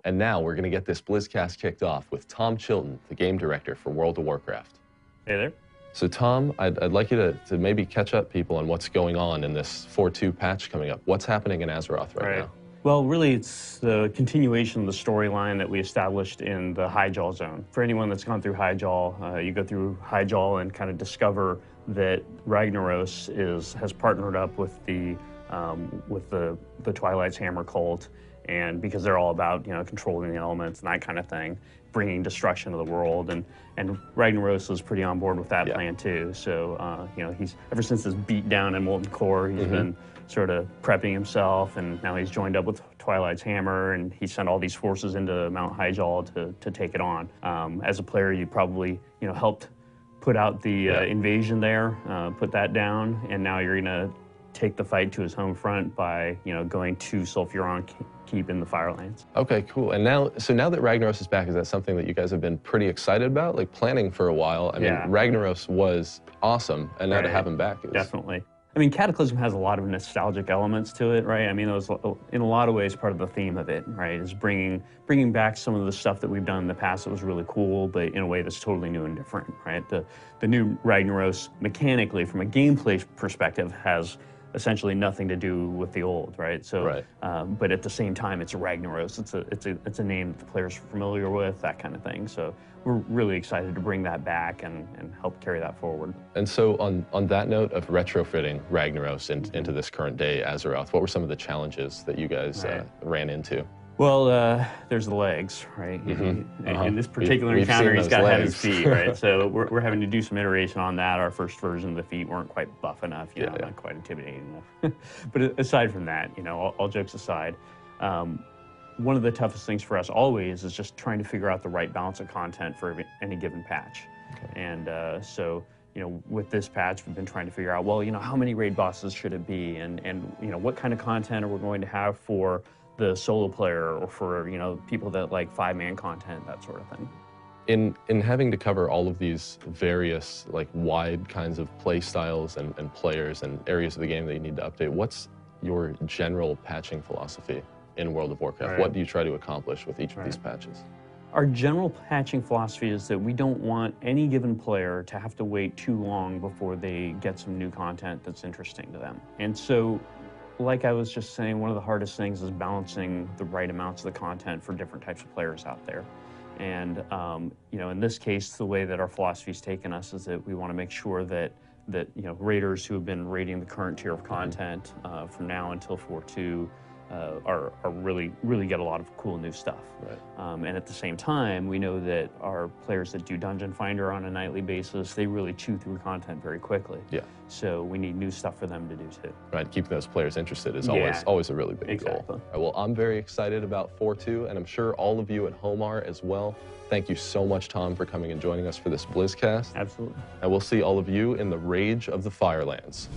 And now we're going to get this BlizzCast kicked off with Tom Chilton, the game director for World of Warcraft. Hey there. So Tom, I'd like you to maybe catch up people on what's going on in this 4.2 patch coming up. What's happening in Azeroth right now? Well, really, it's the continuation of the storyline that we established in the Highjaw zone. For anyone that's gone through Highjaw, you go through Highjaw and kind of discover that Ragnaros has partnered up with the Twilight's Hammer cult, and because they're all about controlling the elements and that kind of thing, bringing destruction to the world, and Ragnaros was pretty on board with that plan too. So he's ever since his beat down in Molten Core, he's been sort of prepping himself, and now he's joined up with Twilight's Hammer, and he sent all these forces into Mount Highjaw to take it on. As a player, you probably helped put out the invasion there, put that down, and now you're gonna take the fight to his home front by going to Sulfuron Keep in the Firelands. Okay, cool. And now that Ragnaros is back, is that something that you guys have been pretty excited about, like planning for a while? I mean, Ragnaros was awesome, and now to have him back is definitely. I mean, Cataclysm has a lot of nostalgic elements to it, right? I mean, it was in a lot of ways part of the theme of it, right? Is bringing back some of the stuff that we've done in the past that was really cool, but in a way that's totally new and different, right? The new Ragnaros, mechanically, from a gameplay perspective, has essentially nothing to do with the old, right? So, but at the same time, it's a Ragnaros. It's a name that the players are familiar with, that kind of thing. So we're really excited to bring that back and help carry that forward. And so on that note of retrofitting Ragnaros into this current day Azeroth, what were some of the challenges that you guys ran into? Well, there's the legs, right? In this particular encounter, he's got to have his feet, right? So we're having to do some iteration on that. Our first version of the feet weren't quite buff enough, not quite intimidating enough. But aside from that, all jokes aside, one of the toughest things for us always is just trying to figure out the right balance of content for any given patch. And so, with this patch, we've been trying to figure out, well, how many raid bosses should it be? And what kind of content are we going to have for the solo player, or for people that like 5-man content, that sort of thing. In having to cover all of these various wide kinds of play styles and players and areas of the game that you need to update, what's your general patching philosophy in World of Warcraft? What do you try to accomplish with each of these patches? Our general patching philosophy is that we don't want any given player to have to wait too long before they get some new content that's interesting to them. And so, like I was just saying, one of the hardest things is balancing the right amounts of the content for different types of players out there. And in this case, the way that our philosophy's taken us is that we want to make sure that raiders who have been raiding the current tier of content from now until 4.2 are really get a lot of cool new stuff. And at the same time, we know that our players that do Dungeon Finder on a nightly basis, they really chew through content very quickly. So we need new stuff for them to do too. Right, keeping those players interested is always a really big goal. Right, well, I'm very excited about 4.2, and I'm sure all of you at home are as well. Thank you so much, Tom, for coming and joining us for this BlizzCast. Absolutely. And we'll see all of you in the Rage of the Firelands.